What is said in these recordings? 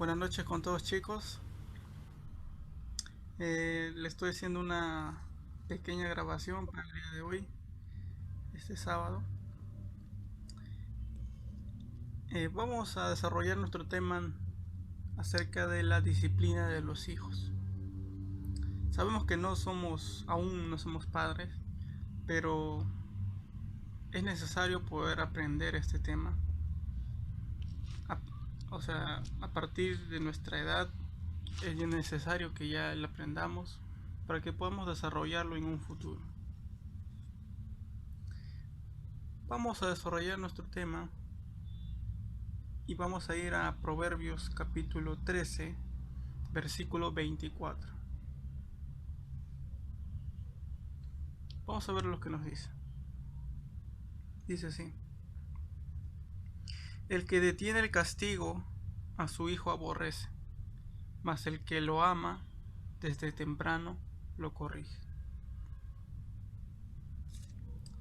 Buenas noches con todos, chicos. Le estoy haciendo una pequeña grabación para el día de hoy, este sábado. Vamos a desarrollar nuestro tema acerca de la disciplina de los hijos. Sabemos que aún no somos padres, pero es necesario poder aprender este tema. A, a partir de nuestra edad es necesario que ya lo aprendamos para que podamos desarrollarlo en un futuro. Vamos a desarrollar nuestro tema y vamos a ir a Proverbios capítulo 13, versículo 24. Vamos a ver lo que nos dice. Dice así: el que detiene el castigo a su hijo aborrece, mas el que lo ama desde temprano lo corrige.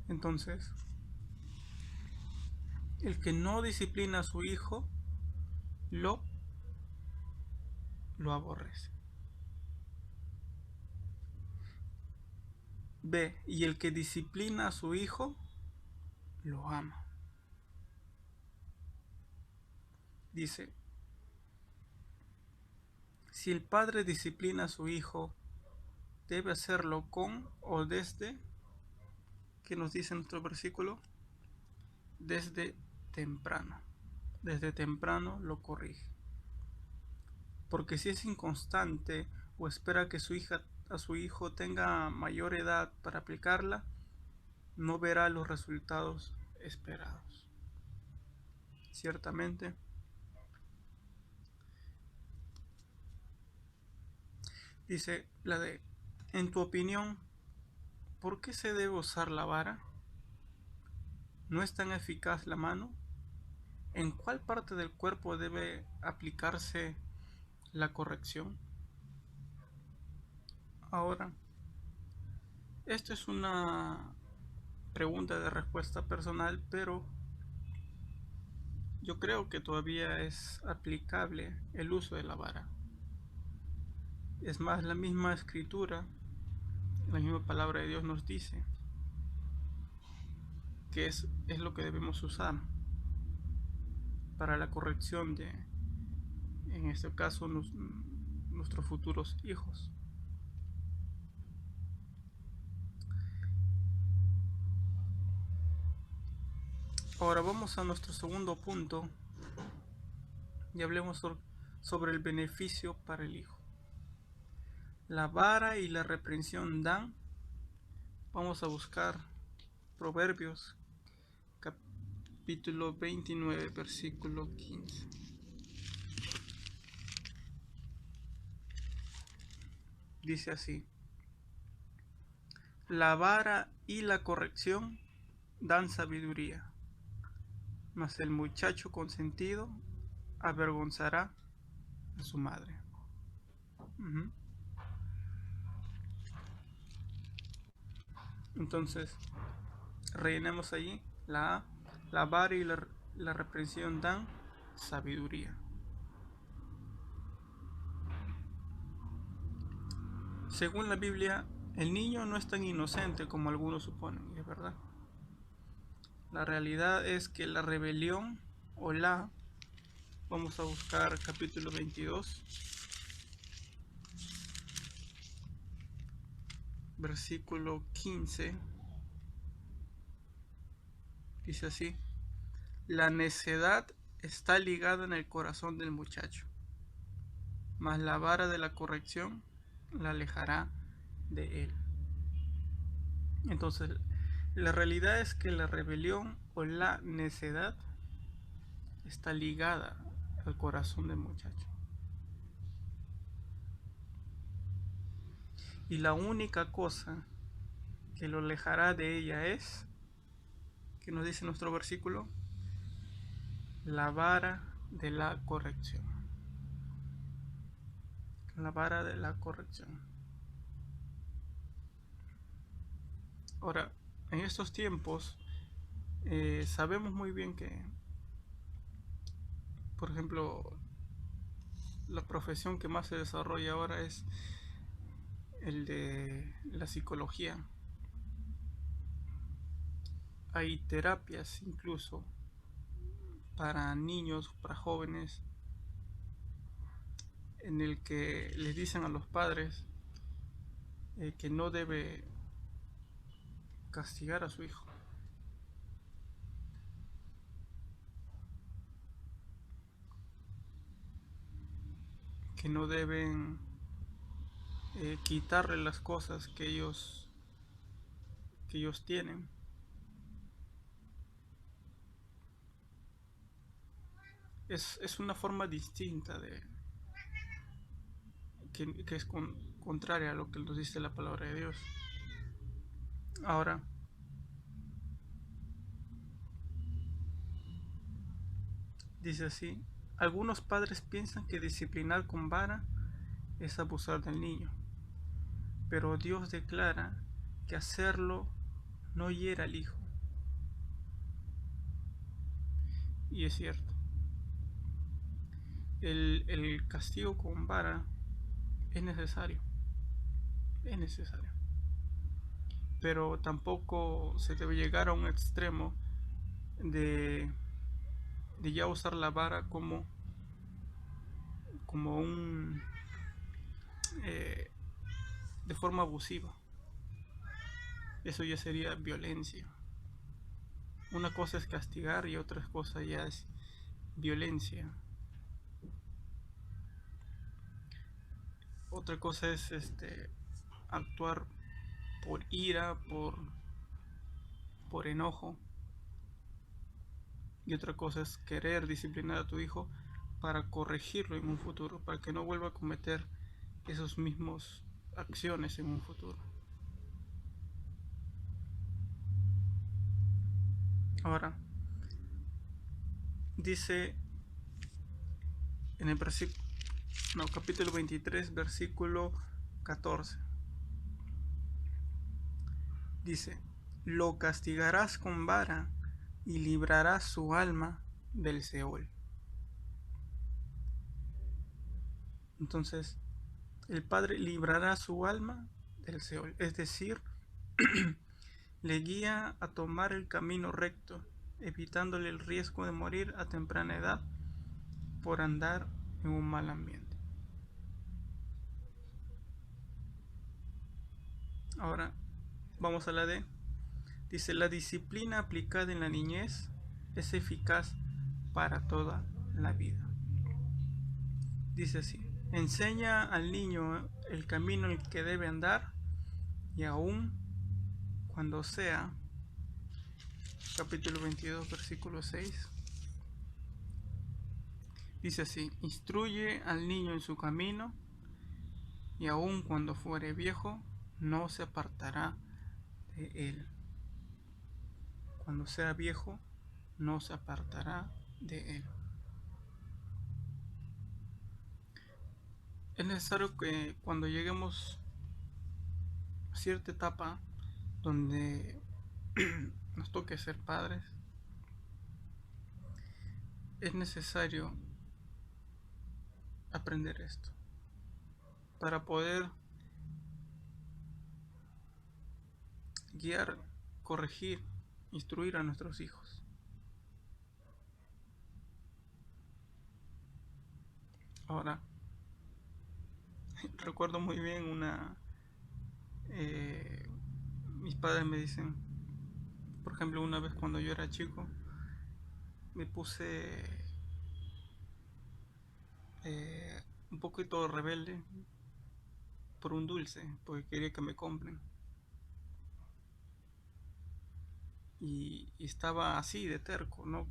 Entonces, el que no disciplina a su hijo lo aborrece. B. Y el que disciplina a su hijo lo ama. Dice: si el padre disciplina a su hijo, debe hacerlo con o desde, ¿qué nos dice nuestro versículo? Desde temprano. Desde temprano lo corrige. Porque si es inconstante o espera que a su hijo tenga mayor edad para aplicarla, no verá los resultados esperados. Ciertamente, dice en tu opinión, ¿por qué se debe usar la vara? ¿No es tan eficaz la mano? ¿En cuál parte del cuerpo debe aplicarse la corrección? Ahora, esto es una pregunta de respuesta personal, pero yo creo que todavía es aplicable el uso de la vara. Es más, la misma escritura, la misma palabra de Dios nos dice que es lo que debemos usar para la corrección de, en este caso, nuestros futuros hijos. Ahora vamos a nuestro segundo punto y hablemos sobre el beneficio para el hijo. La vara y la reprensión dan. Vamos a buscar Proverbios capítulo 29, versículo 15. Dice así: la vara y la corrección dan sabiduría, mas el muchacho consentido avergonzará a su madre. Entonces, rellenemos allí la A. La vara y la reprensión dan sabiduría. Según la Biblia, el niño no es tan inocente como algunos suponen, y es verdad. La realidad es que la rebelión vamos a buscar capítulo 22, versículo 15, dice así: la necedad está ligada en el corazón del muchacho, mas la vara de la corrección la alejará de él. Entonces, la realidad es que la rebelión o la necedad está ligada al corazón del muchacho. Y la única cosa que lo alejará de ella es, que nos dice nuestro versículo, la vara de la corrección. La vara de la corrección. Ahora, en estos tiempos, sabemos muy bien que, por ejemplo, la profesión que más se desarrolla ahora es el de la psicología. Hay terapias incluso para niños, para jóvenes, en el que les dicen a los padres que no debe castigar a su hijo, que no deben quitarle las cosas que ellos tienen. Es una forma distinta que es contraria a lo que nos dice la palabra de Dios. Ahora, dice así: algunos padres piensan que disciplinar con vara es abusar del niño, pero Dios declara que hacerlo no hiera al hijo. Y es cierto, el castigo con vara es necesario, es necesario, pero tampoco se debe llegar a un extremo de, de ya usar la vara como eh, de forma abusiva. Eso ya sería violencia. Una cosa es castigar y otra cosa ya es violencia. Otra cosa es actuar por ira, por enojo. Y otra cosa es querer disciplinar a tu hijo para corregirlo en un futuro, para que no vuelva a cometer esos mismos acciones en un futuro. Ahora, dice en el capítulo 23, versículo 14. Dice: lo castigarás con vara y librarás su alma del Seol. Entonces, el Padre librará su alma del Seol, es decir, le guía a tomar el camino recto, evitándole el riesgo de morir a temprana edad por andar en un mal ambiente. Ahora vamos a la D. Dice: la disciplina aplicada en la niñez es eficaz para toda la vida. Dice así: enseña al niño el camino en el que debe andar, y aun cuando sea, capítulo 22, versículo 6, dice así: instruye al niño en su camino, y aun cuando fuere viejo, no se apartará de él. Cuando sea viejo, no se apartará de él. Es necesario que cuando lleguemos a cierta etapa donde nos toque ser padres, es necesario aprender esto para poder guiar, corregir, instruir a nuestros hijos. Ahora, recuerdo muy bien mis padres me dicen, por ejemplo, una vez cuando yo era chico, me puse un poquito rebelde por un dulce, porque quería que me compren. Y estaba así de terco, ¿no?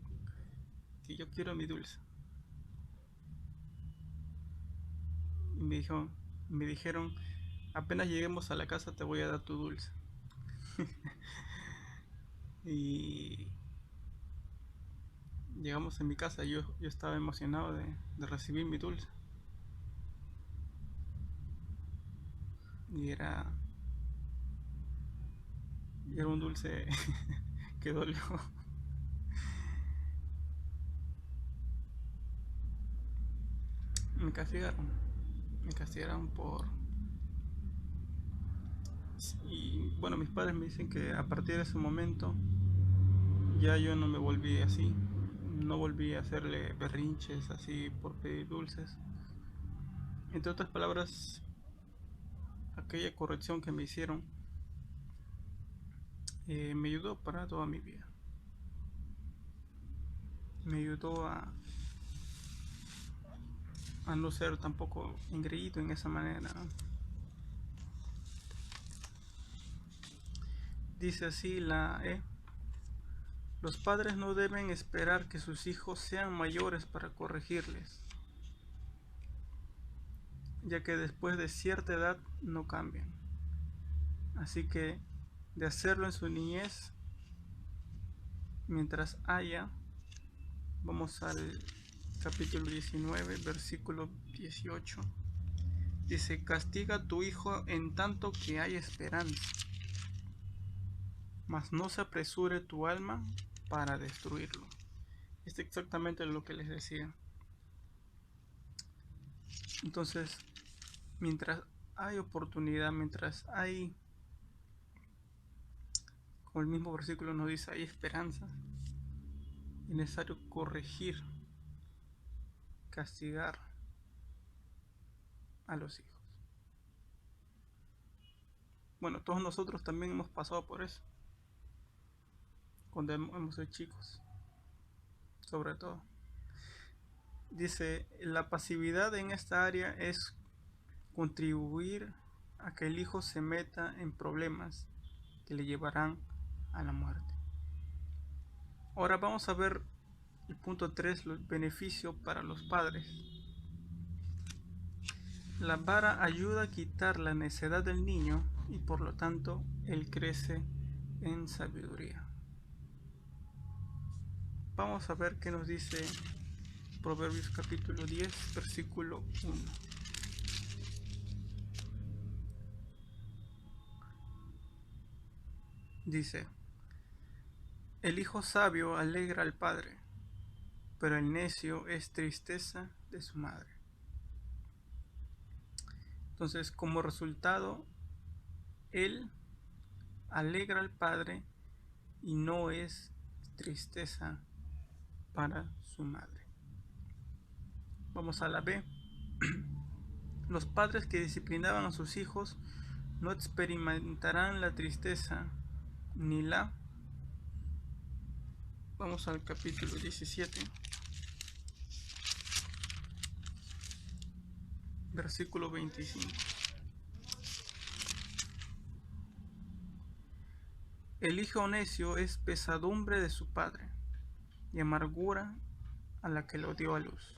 Que yo quiero mi dulce. Y me dijeron, apenas lleguemos a la casa te voy a dar tu dulce. Y llegamos a mi casa, yo estaba emocionado de recibir mi dulce. Y era un dulce que dolió. me castigaron. Me castigaron por... Y bueno, mis padres me dicen que a partir de ese momento ya yo no me volví así. No volví a hacerle berrinches así por pedir dulces. Entre otras palabras, aquella corrección que me hicieron me ayudó para toda mi vida. Me ayudó a no ser tampoco engreído en esa manera, ¿no? Dice así la E. Los padres no deben esperar que sus hijos sean mayores para corregirles, ya que después de cierta edad no cambian. Así que de hacerlo en su niñez, mientras haya, vamos al capítulo 19, versículo 18. Dice, castiga a tu hijo en tanto que hay esperanza, mas no se apresure tu alma para destruirlo. Es exactamente lo que les decía. Entonces, mientras hay oportunidad, mientras hay, como el mismo versículo nos dice, hay esperanza, es necesario corregir, castigar a los hijos. Bueno, todos nosotros también hemos pasado por eso, cuando hemos sido chicos, sobre todo. Dice, la pasividad en esta área es contribuir a que el hijo se meta en problemas que le llevarán a la muerte. Ahora vamos a ver el punto 3, los beneficios para los padres. La vara ayuda a quitar la necedad del niño y por lo tanto él crece en sabiduría. Vamos a ver qué nos dice Proverbios capítulo 10, versículo 1. Dice, el hijo sabio alegra al padre, pero el necio es tristeza de su madre. Entonces, como resultado, él alegra al padre y no es tristeza para su madre. Vamos a la B. Los padres que disciplinaban a sus hijos no experimentarán la tristeza ni la... Vamos al capítulo 17, versículo 25. El hijo necio es pesadumbre de su padre y amargura a la que lo dio a luz.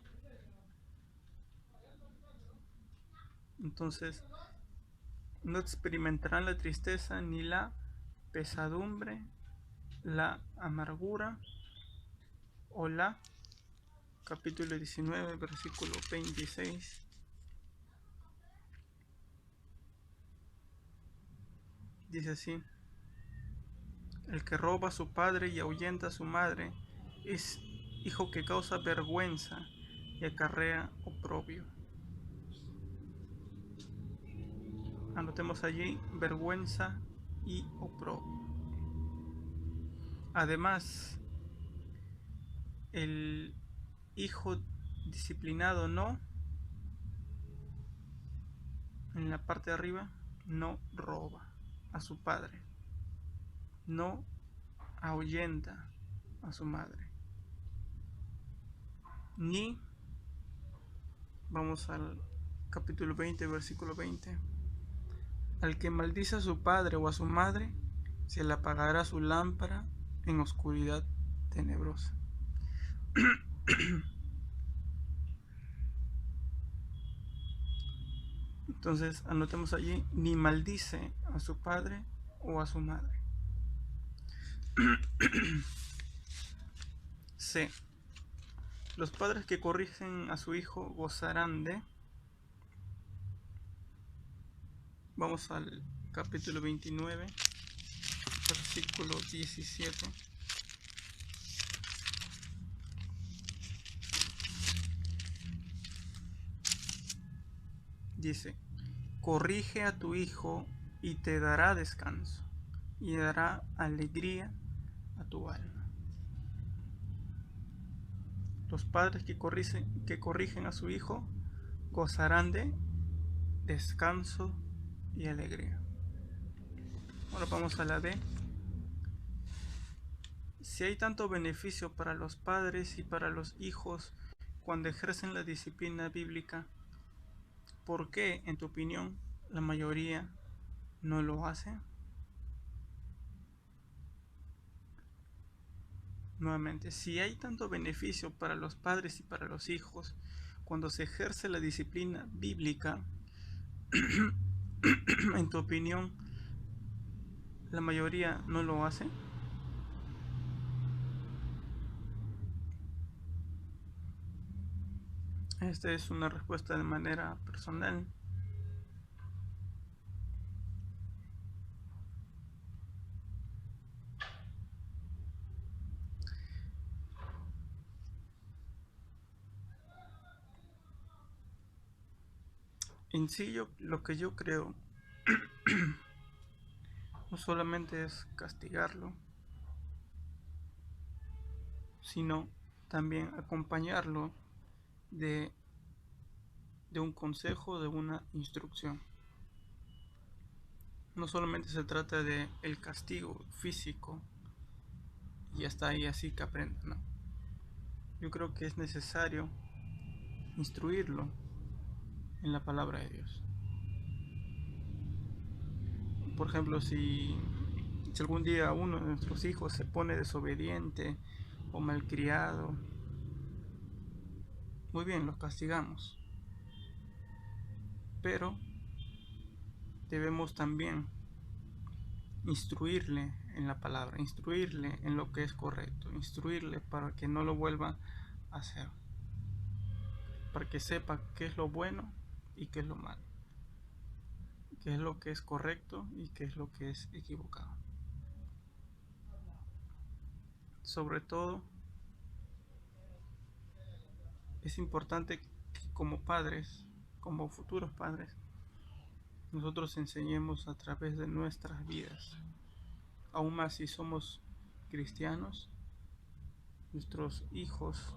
Entonces, no experimentarán la tristeza ni la pesadumbre, la amargura o la, capítulo 19, versículo 26. Dice así, el que roba a su padre y ahuyenta a su madre es hijo que causa vergüenza y acarrea oprobio. Anotemos allí vergüenza y oprobio. Además, el hijo disciplinado no, en la parte de arriba, no roba a su padre, no ahuyenta a su madre, ni, vamos al capítulo 20, versículo 20, al que maldice a su padre o a su madre, se le apagará su lámpara en oscuridad tenebrosa. Entonces anotemos allí, ni maldice a su padre o a su madre. C. Los padres que corrigen a su hijo gozarán de... Vamos al capítulo 29, versículo 17. Dice, corrige a tu hijo y te dará descanso y dará alegría a tu alma. Los padres que corrigen a su hijo gozarán de descanso y alegría. Ahora vamos a la D. Si hay tanto beneficio para los padres y para los hijos cuando ejercen la disciplina bíblica, ¿por qué, en tu opinión, la mayoría no lo hace? Nuevamente, si hay tanto beneficio para los padres y para los hijos cuando se ejerce la disciplina bíblica, en tu opinión, la mayoría no lo hace. Esta es una respuesta de manera personal. En sí, lo que yo creo no solamente es castigarlo, sino también acompañarlo de un consejo, de una instrucción. No solamente se trata de el castigo físico y hasta ahí así que aprenda, no. Yo creo que es necesario instruirlo en la palabra de Dios. Por ejemplo, si algún día uno de nuestros hijos se pone desobediente o malcriado, muy bien, los castigamos, pero debemos también instruirle en la palabra, instruirle en lo que es correcto, instruirle para que no lo vuelva a hacer, para que sepa qué es lo bueno y qué es lo malo, qué es lo que es correcto y qué es lo que es equivocado. Sobre todo, es importante que como padres, como futuros padres, nosotros enseñemos a través de nuestras vidas. Aún más si somos cristianos, nuestros hijos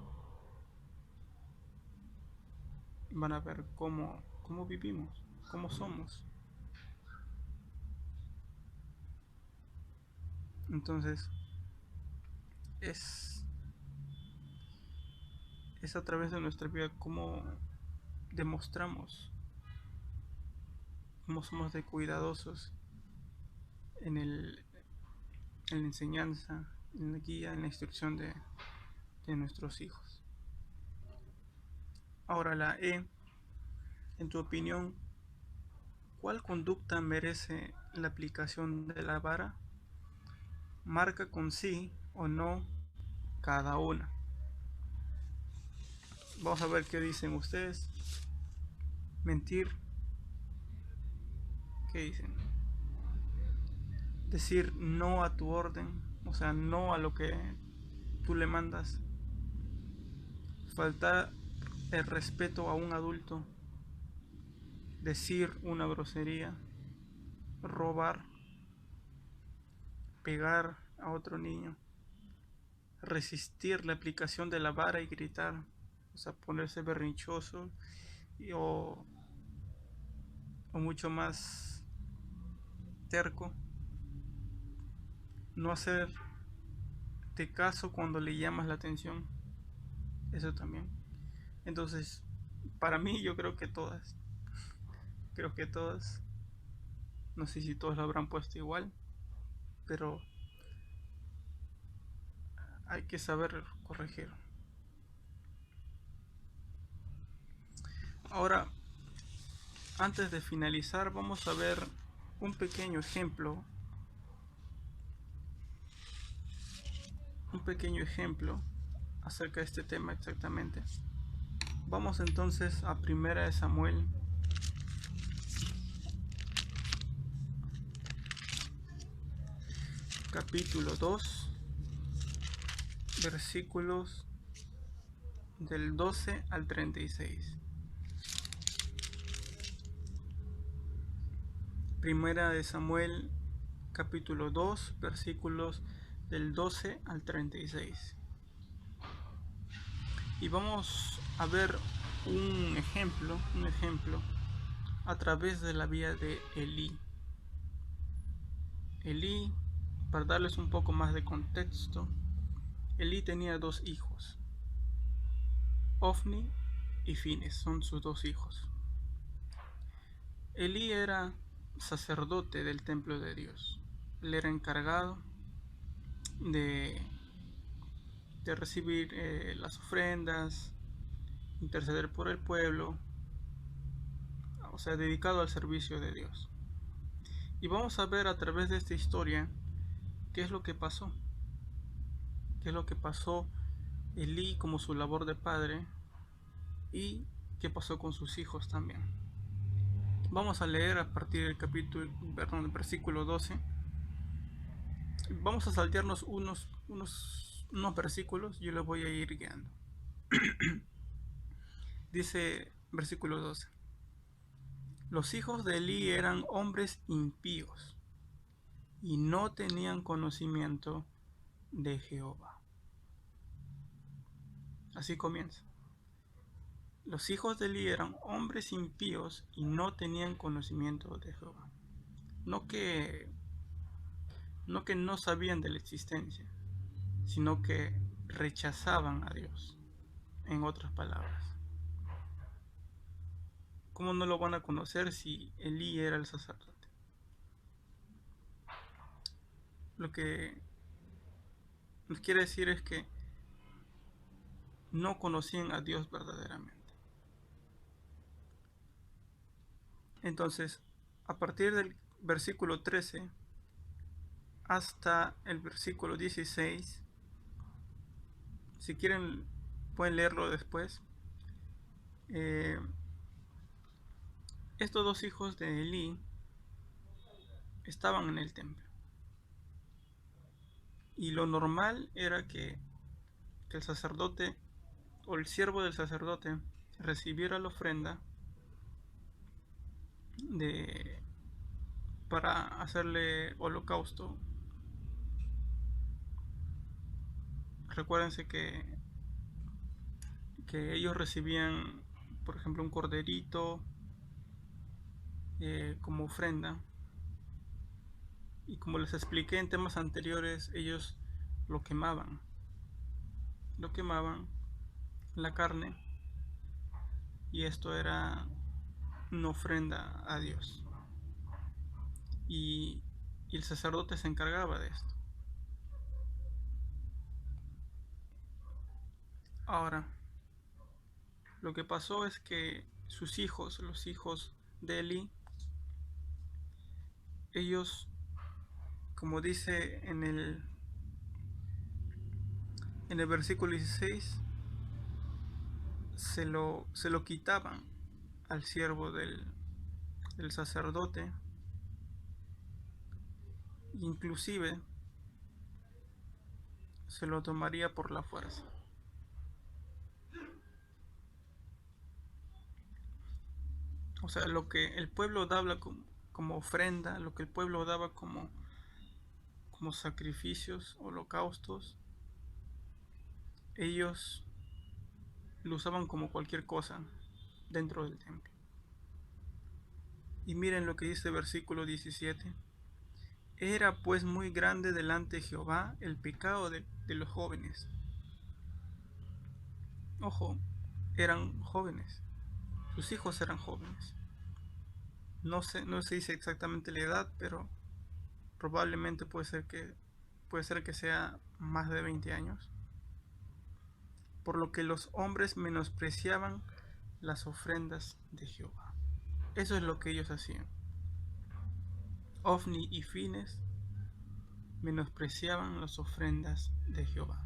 van a ver cómo vivimos, cómo somos. Entonces, es a través de nuestra vida cómo demostramos cómo somos de cuidadosos en la enseñanza, en la guía, en la instrucción de nuestros hijos. Ahora la E, en tu opinión, ¿cuál conducta merece la aplicación de la vara? Marca con sí o no cada una. Vamos a ver qué dicen ustedes. Mentir. ¿Qué dicen? Decir no a tu orden, o sea, no a lo que tú le mandas. Faltar el respeto a un adulto. Decir una grosería. Robar. Pegar a otro niño. Resistir la aplicación de la vara y gritar. O sea, ponerse berrinchoso o mucho más terco. No hacerte caso cuando le llamas la atención. Eso también. Entonces, para mí yo creo que todas. Creo que todas. No sé si todos lo habrán puesto igual. Pero hay que saber corregir. Ahora, antes de finalizar, vamos a ver un pequeño ejemplo. Un pequeño ejemplo acerca de este tema exactamente. Vamos entonces a 1 Samuel capítulo 2, versículos del 12 al 36. Primera de Samuel, capítulo 2, versículos del 12 al 36. Y vamos a ver un ejemplo a través de la vida de Elí. Elí, para darles un poco más de contexto, Elí tenía dos hijos, Ofni y Fines, son sus dos hijos. Elí era sacerdote del templo de Dios. Él era encargado de, de recibir las ofrendas, interceder por el pueblo, o sea, dedicado al servicio de Dios. Y vamos a ver a través de esta historia qué es lo que pasó. Qué es lo que pasó Elí como su labor de padre y qué pasó con sus hijos también. Vamos a leer a partir del del versículo 12. Vamos a saltearnos unos versículos, yo les voy a ir guiando. Dice versículo 12. Los hijos de Elí eran hombres impíos y no tenían conocimiento de Jehová. Así comienza. Los hijos de Elí eran hombres impíos y no tenían conocimiento de Jehová. No que no sabían de la existencia, sino que rechazaban a Dios, en otras palabras. ¿Cómo no lo van a conocer si Elí era el sacerdote? Lo que nos quiere decir es que no conocían a Dios verdaderamente. Entonces, a partir del versículo 13 hasta el versículo 16, si quieren pueden leerlo después. Estos dos hijos de Elí estaban en el templo. Y lo normal era que el sacerdote o el siervo del sacerdote recibiera la ofrenda para hacerle holocausto. Recuérdense que ellos recibían, por ejemplo, un corderito como ofrenda. Y como les expliqué en temas anteriores, ellos lo quemaban. Lo quemaban, la carne, y esto era una ofrenda a Dios. Y el sacerdote se encargaba de esto. Ahora, lo que pasó es que sus hijos, los hijos de Eli, ellos, como dice en el versículo 16, se lo quitaban al siervo del sacerdote, inclusive se lo tomaría por la fuerza. O sea, lo que el pueblo daba como ofrenda, lo que el pueblo daba como sacrificios, holocaustos, ellos lo usaban como cualquier cosa dentro del templo. Y miren lo que dice el versículo 17. Era pues muy grande delante de Jehová el pecado de los jóvenes. Ojo, eran jóvenes. Sus hijos eran jóvenes. No se dice exactamente la edad, pero probablemente puede ser que sea más de 20 años. Por lo que los hombres menospreciaban las ofrendas de Jehová. Eso es lo que ellos hacían. Ofni y Fines menospreciaban las ofrendas de Jehová.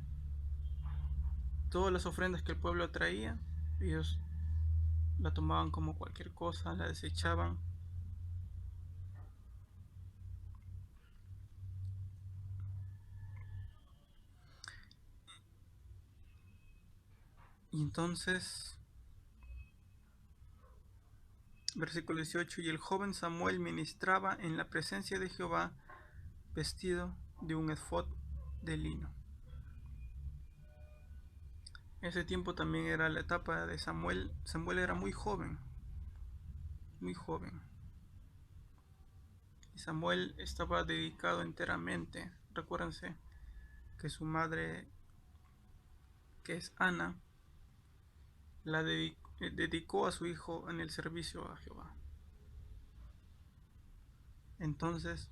Todas las ofrendas que el pueblo traía, ellos la tomaban como cualquier cosa, la desechaban. Y entonces Versículo 18. Y el joven Samuel ministraba en la presencia de Jehová vestido de un efod de lino. Ese tiempo también era la etapa de Samuel. Samuel era muy joven, muy joven. Y Samuel estaba dedicado enteramente. Recuérdense que su madre, que es Ana, la dedicó a su hijo en el servicio a Jehová. Entonces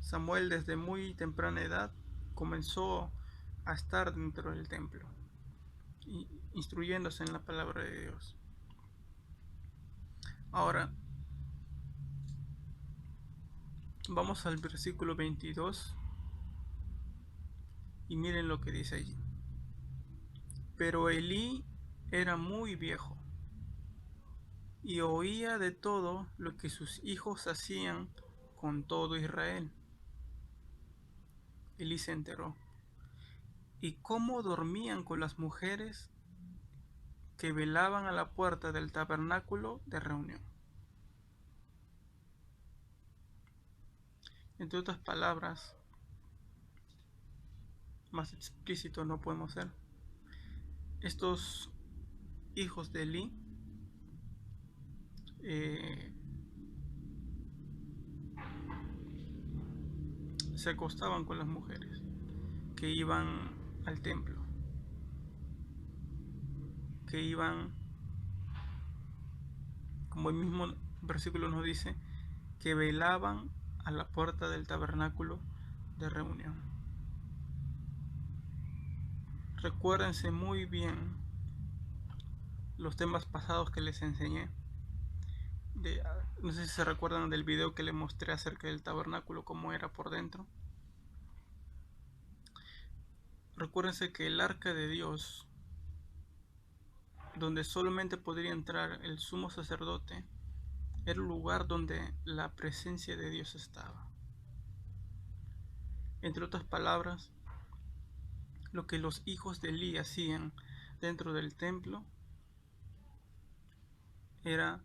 Samuel desde muy temprana edad comenzó a estar dentro del templo, instruyéndose en la palabra de Dios. Ahora vamos al versículo 22 y miren lo que dice allí. Pero Elí era muy viejo y oía de todo lo que sus hijos hacían con todo Israel. Elí se enteró. Y cómo dormían con las mujeres que velaban a la puerta del tabernáculo de reunión. Entre otras palabras, más explícito no podemos ser. Estos hijos de Elí se acostaban con las mujeres que iban al templo, que iban, como el mismo versículo nos dice, que velaban a la puerta del tabernáculo de reunión. Recuérdense muy bien los temas pasados que les enseñé. No sé si se recuerdan del video que les mostré acerca del tabernáculo, cómo era por dentro. Recuérdense que el arca de Dios, donde solamente podría entrar el sumo sacerdote, era el lugar donde la presencia de Dios estaba. Entre otras palabras, lo que los hijos de Elí hacían dentro del templo era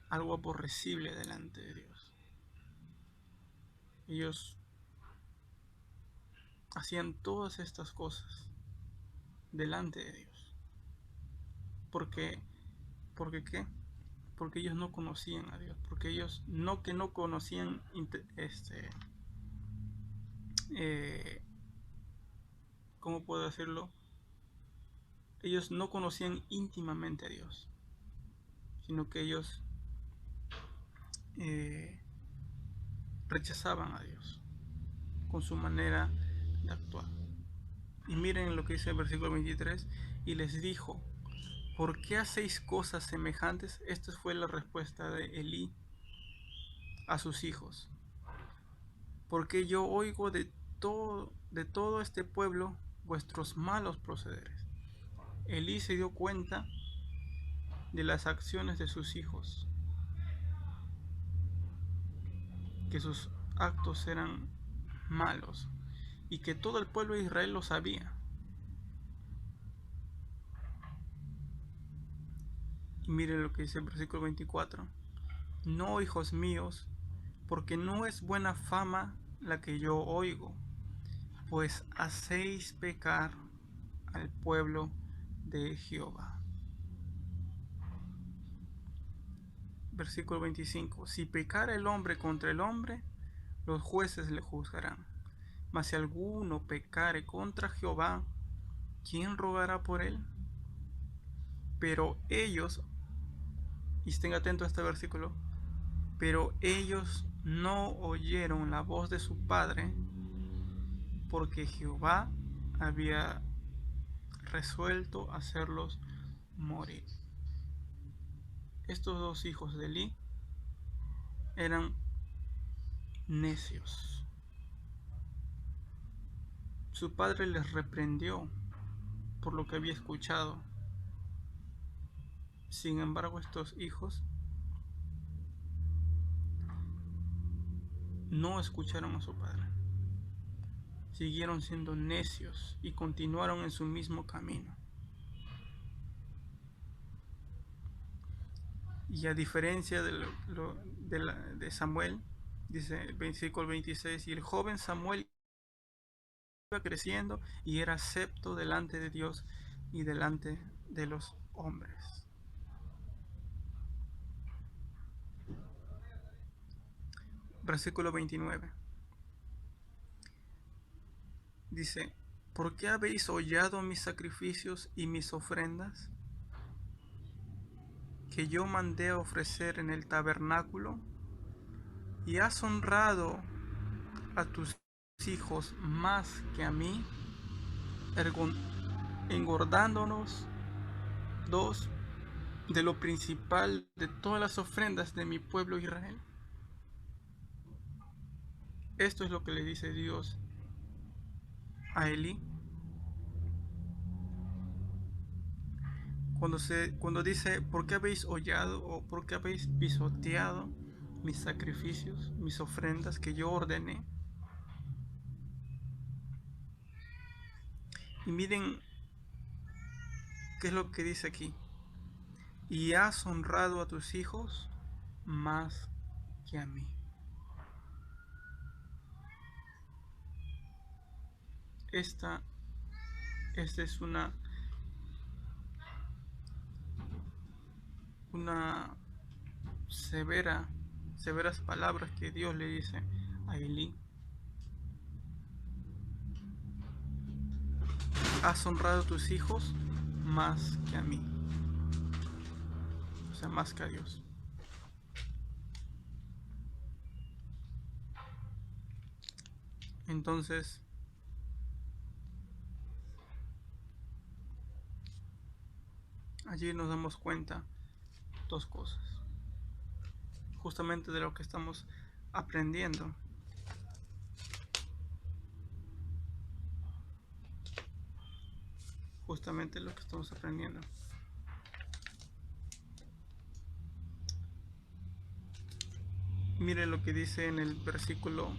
algo aborrecible delante de Dios. Ellos hacían todas estas cosas delante de Dios. ¿Por qué? Porque ellos no conocían a Dios, porque ellos no conocían ¿cómo puedo decirlo? Ellos no conocían íntimamente a Dios, sino que ellos rechazaban a Dios con su manera de actuar. Y miren lo que dice el versículo 23, y les dijo: ¿por qué hacéis cosas semejantes? Esta fue la respuesta de Elí a sus hijos. Porque yo oigo de todo este pueblo vuestros malos procederes. Elí se dio cuenta de las acciones de sus hijos, que sus actos eran malos y que todo el pueblo de Israel lo sabía. Y miren lo que dice el versículo 24. No, hijos míos, porque no es buena fama la que yo oigo, pues hacéis pecar al pueblo de Jehová. Versículo 25. Si pecara el hombre contra el hombre, los jueces le juzgarán. Mas si alguno pecare contra Jehová, ¿quién rogará por él? Pero ellos, y estén atentos a este versículo, pero ellos no oyeron la voz de su padre, porque Jehová había resuelto hacerlos morir. Estos dos hijos de Elí eran necios. Su padre les reprendió por lo que había escuchado. Sin embargo, estos hijos no escucharon a su padre. Siguieron siendo necios y continuaron en su mismo camino. Y a diferencia de Samuel, dice el versículo 26, y el joven Samuel iba creciendo y era acepto delante de Dios y delante de los hombres. Versículo 29. Dice, ¿por qué habéis hollado mis sacrificios y mis ofrendas que yo mandé a ofrecer en el tabernáculo? Y has honrado a tus hijos más que a mí, engordándonos dos de lo principal de todas las ofrendas de mi pueblo Israel. Esto es lo que le dice Dios a Elí. Cuando dice, ¿por qué habéis hollado o por qué habéis pisoteado mis sacrificios, mis ofrendas que yo ordené? Y miren qué es lo que dice aquí. Y has honrado a tus hijos más que a mí. Esta es una severas palabras que Dios le dice a Elí. Has honrado a tus hijos más que a mí, o sea, más que a Dios. Entonces, allí nos damos cuenta dos cosas, justamente de lo que estamos aprendiendo. Justamente lo que estamos aprendiendo. Mire lo que dice en el versículo,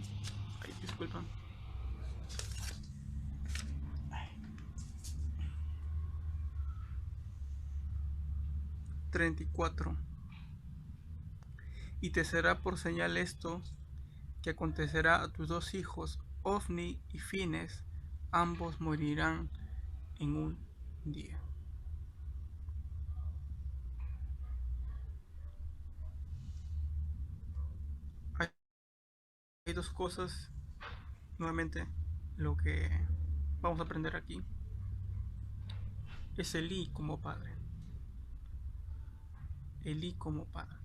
ay, disculpan, 34. Y te será por señal esto, que acontecerá a tus dos hijos, Ofni y Fines, ambos morirán en un día. Hay dos cosas, nuevamente, lo que vamos a aprender aquí es Elí como padre. Elí como padre.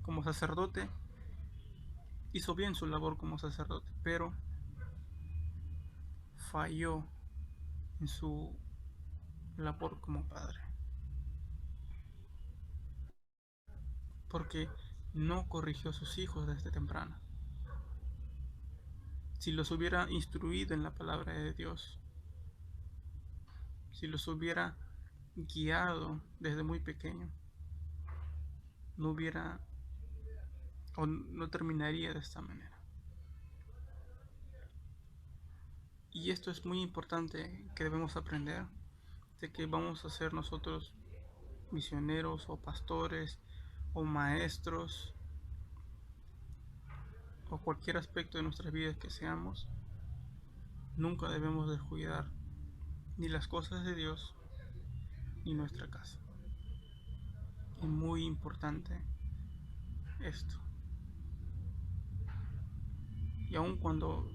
Como sacerdote, hizo bien su labor como sacerdote, pero falló en su labor como padre. Porque no corrigió a sus hijos desde temprano. Si los hubiera instruido en la palabra de Dios, si los hubiera guiado desde muy pequeño, no hubiera o no terminaría de esta manera. Y esto es muy importante que debemos aprender, de que vamos a ser nosotros misioneros o pastores o maestros o cualquier aspecto de nuestras vidas que seamos, nunca debemos descuidar ni las cosas de Dios ni nuestra casa. Es muy importante esto. Y aun cuando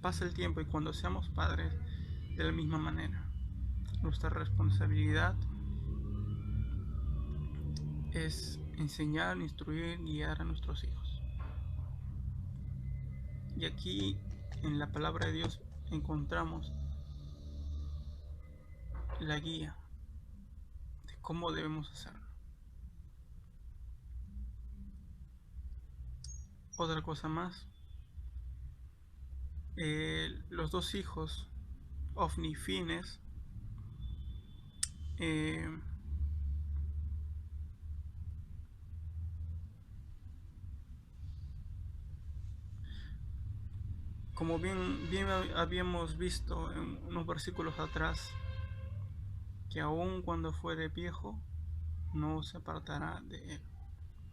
pase el tiempo y cuando seamos padres, de la misma manera, nuestra responsabilidad es enseñar, instruir, guiar a nuestros hijos. Y aquí en la palabra de Dios encontramos la guía de cómo debemos hacerlo. Otra cosa más, los dos hijos, Ofni y Fines, como bien habíamos visto en unos versículos atrás, que aun cuando fuere viejo, no se apartará de él.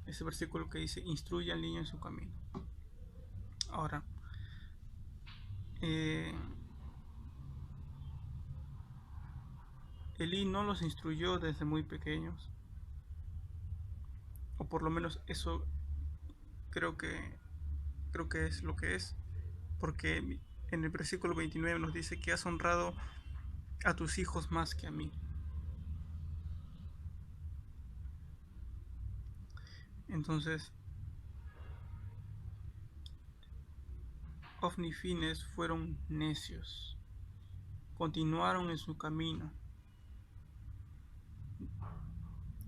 Ese versículo que dice, instruye al niño en su camino. Ahora, Elí no los instruyó desde muy pequeños, o por lo menos eso creo que es lo que es, porque en el versículo 29 nos dice que has honrado a tus hijos más que a mí. Entonces, Ofni y Fines fueron necios, continuaron en su camino,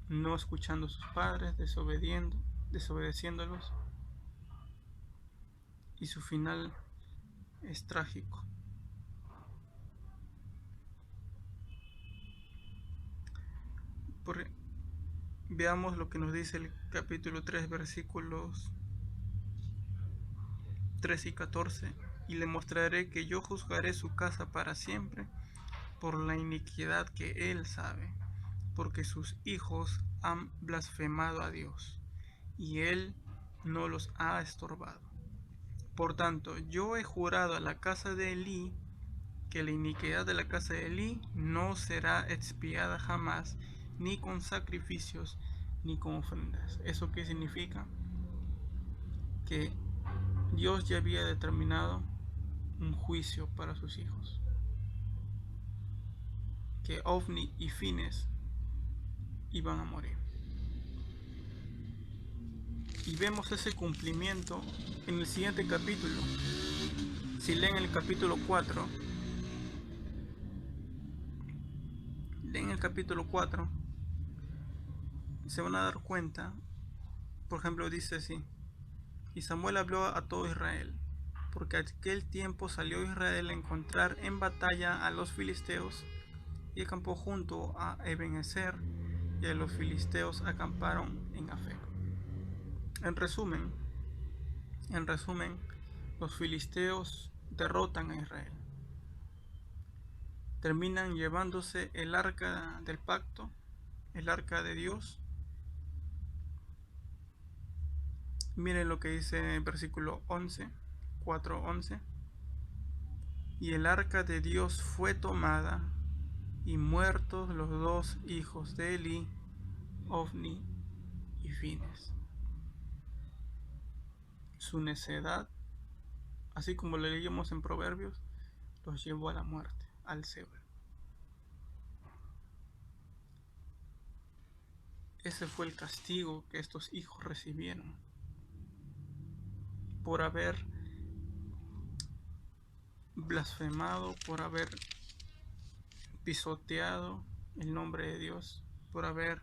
no escuchando a sus padres, desobedeciéndolos, y su final es trágico. Veamos lo que nos dice el capítulo 3, versículos 13 y 14. Y le mostraré que yo juzgaré su casa para siempre por la iniquidad que él sabe, porque sus hijos han blasfemado a Dios, y él no los ha estorbado. Por tanto, yo he jurado a la casa de Elí que la iniquidad de la casa de Elí no será expiada jamás, ni con sacrificios, ni con ofrendas. ¿Eso qué significa? Que Dios ya había determinado un juicio para sus hijos, que Ofni y Fines iban a morir. Y vemos ese cumplimiento en el siguiente capítulo. Si leen el capítulo 4, se van a dar cuenta. Por ejemplo, dice así: y Samuel habló a todo Israel, porque aquel tiempo salió Israel a encontrar en batalla a los filisteos, y acampó junto a Ebenezer, y a los filisteos acamparon en Afec. En resumen, los filisteos derrotan a Israel. Terminan llevándose el arca del pacto, el arca de Dios. Miren lo que dice en el versículo 11, 4:11. Y el arca de Dios fue tomada, y muertos los dos hijos de Elí, Ofni y Fines. Su necedad, así como le leíamos en Proverbios, los llevó a la muerte, al Seol. Ese fue el castigo que estos hijos recibieron por haber blasfemado, por haber pisoteado el nombre de Dios, por haber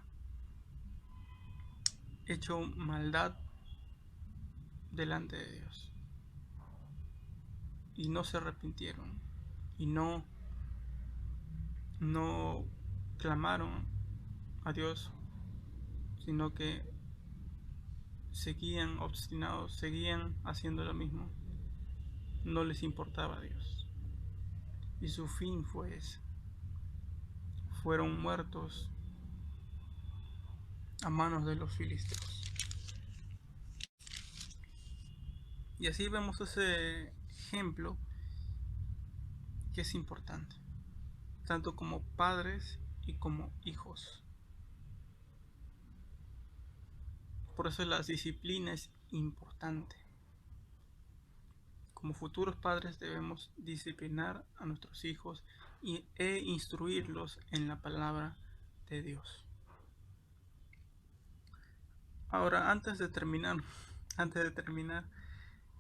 hecho maldad delante de Dios, y no se arrepintieron, y no clamaron a Dios, sino que seguían obstinados, seguían haciendo lo mismo. No les importaba a Dios, y su fin fue ese. Fueron muertos a manos de los filisteos. Y así vemos ese ejemplo que es importante, tanto como padres y como hijos. Por eso la disciplina es importante. Como futuros padres debemos disciplinar a nuestros hijos e instruirlos en la palabra de Dios. Ahora, antes de terminar,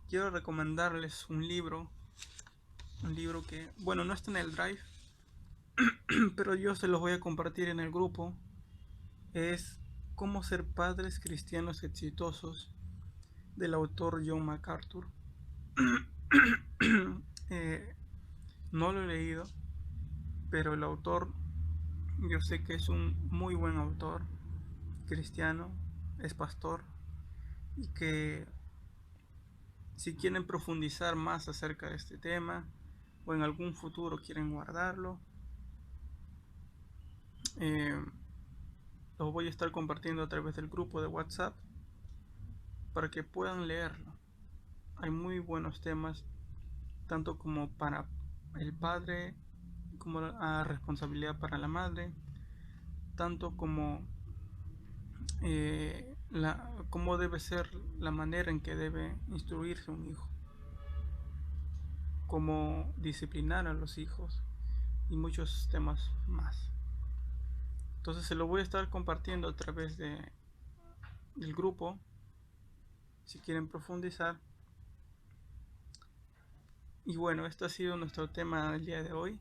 quiero recomendarles un libro que, bueno, no está en el Drive, pero yo se los voy a compartir en el grupo. Es Cómo ser padres cristianos exitosos, del autor John MacArthur. No lo he leído, pero el autor, yo sé que es un muy buen autor cristiano, es pastor, y que si quieren profundizar más acerca de este tema, o en algún futuro quieren guardarlo, Los voy a estar compartiendo a través del grupo de WhatsApp para que puedan leerlo. Hay muy buenos temas, tanto como para el padre, como la responsabilidad para la madre, tanto como cómo debe ser la manera en que debe instruirse un hijo, cómo disciplinar a los hijos y muchos temas más. Entonces se lo voy a estar compartiendo a través del grupo si quieren profundizar. Y bueno, este ha sido nuestro tema del día de hoy.